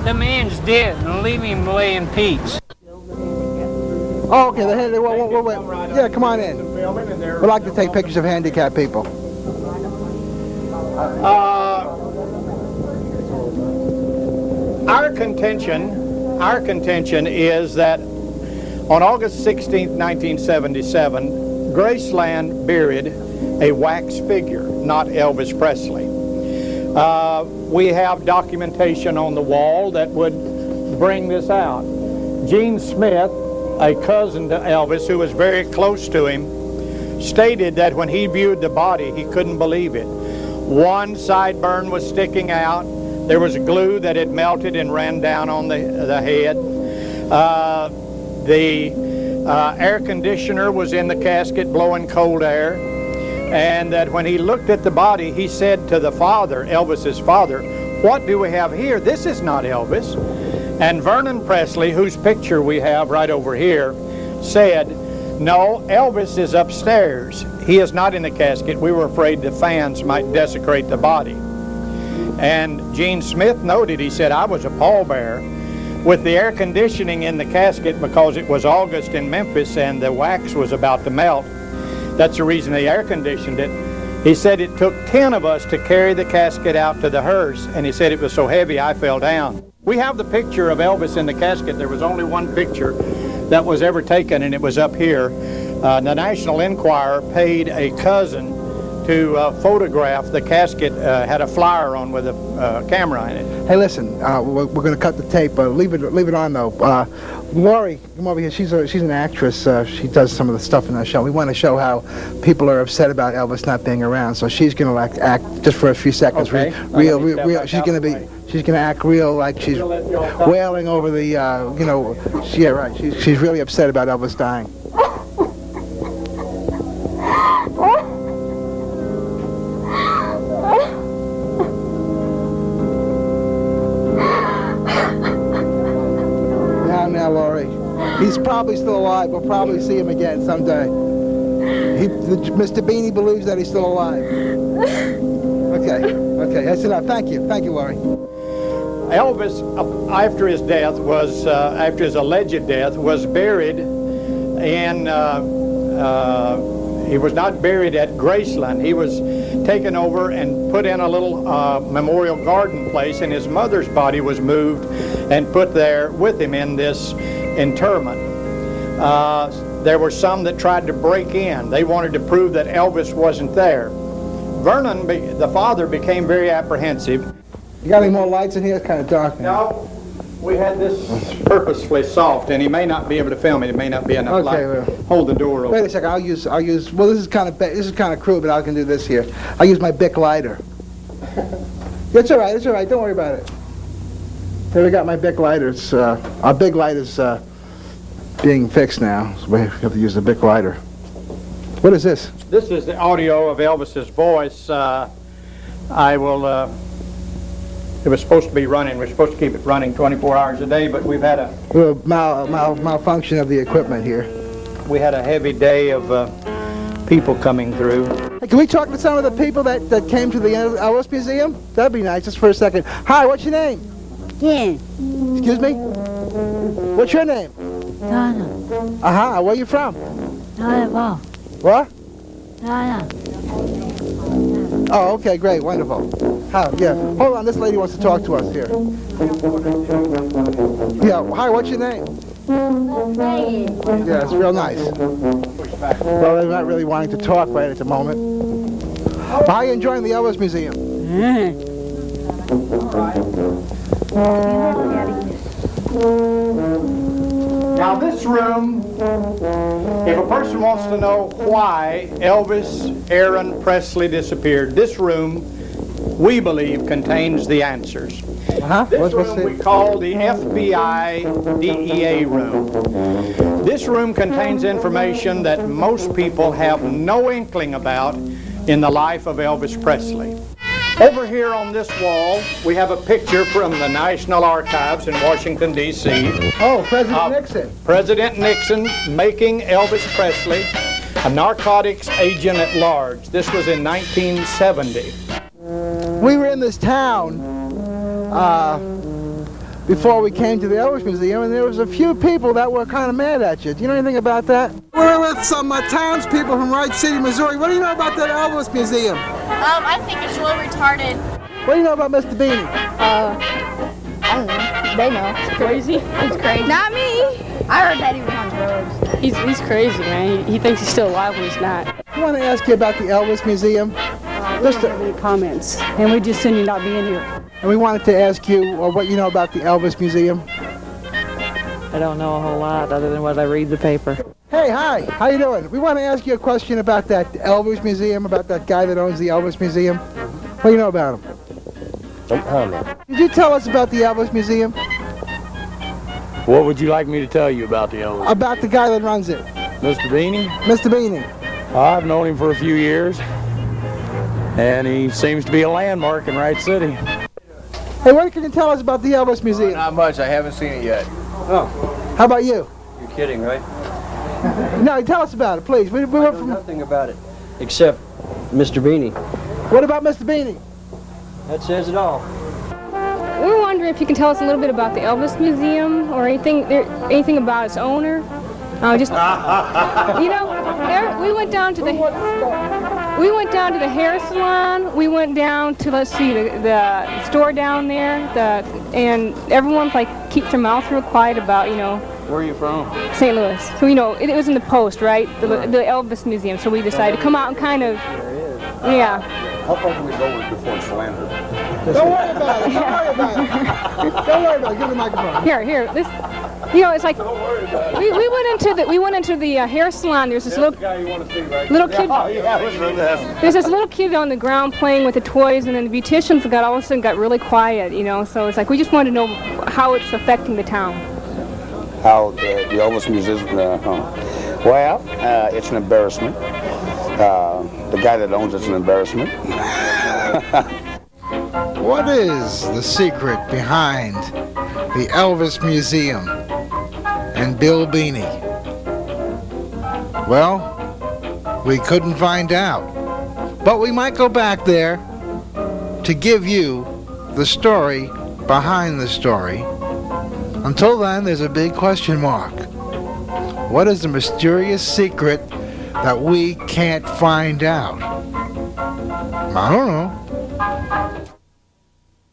The man's dead, and leave him lay in peace. Oh, okay. Wait. Yeah, come on in. We'd like to take pictures of handicapped people. Our contention is that on August 16, 1977, Graceland buried a wax figure, not Elvis Presley. We have documentation on the wall that would bring this out. Gene Smith, a cousin to Elvis who was very close to him, stated that when he viewed the body, he couldn't believe it. One sideburn was sticking out. There was glue that had melted and ran down on the head. The air conditioner was in the casket blowing cold air. And that when he looked at the body, he said to the father, Elvis's father, "What do we have here? This is not Elvis." And Vernon Presley, whose picture we have right over here, said, "No, Elvis is upstairs. He is not in the casket. We were afraid the fans might desecrate the body." And Gene Smith noted, he said, "I was a pallbearer with the air conditioning in the casket because it was August in Memphis and the wax was about to melt. That's the reason they air conditioned it." He said it took 10 of us to carry the casket out to the hearse, and he said it was so heavy I fell down. We have the picture of Elvis in the casket. There was only one picture that was ever taken, and it was up here. The National Enquirer paid a cousin to photograph the casket. Had a flyer on with a camera in it. Hey, listen, we're going to cut the tape. Leave it on though. Laurie, come over here. She's an actress. She does some of the stuff in our show. We want to show how people are upset about Elvis not being around. So she's going to act just for a few seconds. Okay. Real. She's going to act real, like she's wailing over the, yeah, right. She's really upset about Elvis dying. Now, Laurie. He's probably still alive. We'll probably see him again someday. Mr. Beany believes that he's still alive. Okay, that's enough. Thank you, Laurie. Elvis, after his alleged death, was buried in, he was not buried at Graceland. He was taken over and put in a little memorial garden place, and his mother's body was moved and put there with him in this interment. There were some that tried to break in. They wanted to prove that Elvis wasn't there. Vernon, the father, became very apprehensive. You got any more lights in here? It's kind of dark now. No, we had this purposefully soft, and he may not be able to film it. It may not be enough light. Well, hold the door open. Wait a second. I'll use. Well, this is kind of crude, but I can do this here. I'll use my Bic lighter. It's all right. Don't worry about it. Here we got my Bic lighter. Our big light is being fixed now, so we have to use the Bic lighter. What is this? This is the audio of Elvis's voice. It was supposed to be running. We're supposed to keep it running 24 hours a day, but we've had a malfunction of the equipment here. We had a heavy day of people coming through. Hey, can we talk to some of the people that came to the Elvis Museum? That'd be nice, just for a second. Hi, what's your name? Jen. Excuse me? What's your name? Donna. Uh-huh. Where are you from? Donna. What? Donna. Oh, okay, great, wonderful. Yeah. Hold on, this lady wants to talk to us here. Yeah, hi, what's your name? Yeah, it's real nice. Well, they're not really wanting to talk right at the moment. Well, how are you enjoying the Elvis Museum? Now this room, if a person wants to know why Elvis Aaron Presley disappeared, this room, we believe, contains the answers. This room we call the FBI DEA room. This room contains information that most people have no inkling about in the life of Elvis Presley. Over here on this wall, we have a picture from the National Archives in Washington, D.C. Oh, President Nixon. President Nixon making Elvis Presley a narcotics agent at large. This was in 1970. We were in this town before we came to the Elvis Museum, and there was a few people that were kind of mad at you. Do you know anything about that? We're with some townspeople from Wright City, Missouri. What do you know about that Elvis Museum? I think it's really retarded. What do you know about Mr. Beeny? I don't know. They know. It's crazy. He's crazy. Not me. I heard that he was on drugs. He's crazy, man. He thinks he's still alive when he's not. I want to ask you about the Elvis Museum. We don't have any comments, and we just send you not being here. And we wanted to ask you what you know about the Elvis Museum. I don't know a whole lot other than what I read the paper. Hey, hi. How you doing? We want to ask you a question about that Elvis Museum, about that guy that owns the Elvis Museum. What do you know about him? Don't comment. Could you tell us about the Elvis Museum? What would you like me to tell you about the Elvis? About the guy that runs it. Mr. Beanie? Mr. Beeny. I've known him for a few years, and he seems to be a landmark in Wright City. Hey, what can you tell us about the Elvis Museum? Not much. I haven't seen it yet. Oh. How about you? You're kidding, right? No, tell us about it, please. We I went know from... nothing about it, except Mr. Beanie. What about Mr. Beeny? That says it all. We were wondering if you can tell us a little bit about the Elvis Museum or anything about its owner. We went down to the hair salon. We went down to the store down there. And everyone's keeps their mouth real quiet about Where are you from? St. Louis. So it was in the Post, right? The Elvis Museum. So we decided to come out and kind of yeah. How far can we go before it's slandered? Don't worry about it. Don't worry about it. Don't worry about it. Give the microphone. Here. This, it's like we went into the hair salon. There's this little kid. Oh, yeah, listen to this. There's this little kid on the ground playing with the toys, and then the beauticians all of a sudden got really quiet. So it's like we just wanted to know how it's affecting the town. How the Elvis Museum? Well, it's an embarrassment. The guy that owns it's an embarrassment. What is the secret behind the Elvis Museum and Bill Beeny? Well, we couldn't find out. But we might go back there to give you the story behind the story. Until then, there's a big question mark. What is the mysterious secret that we can't find out? I don't know.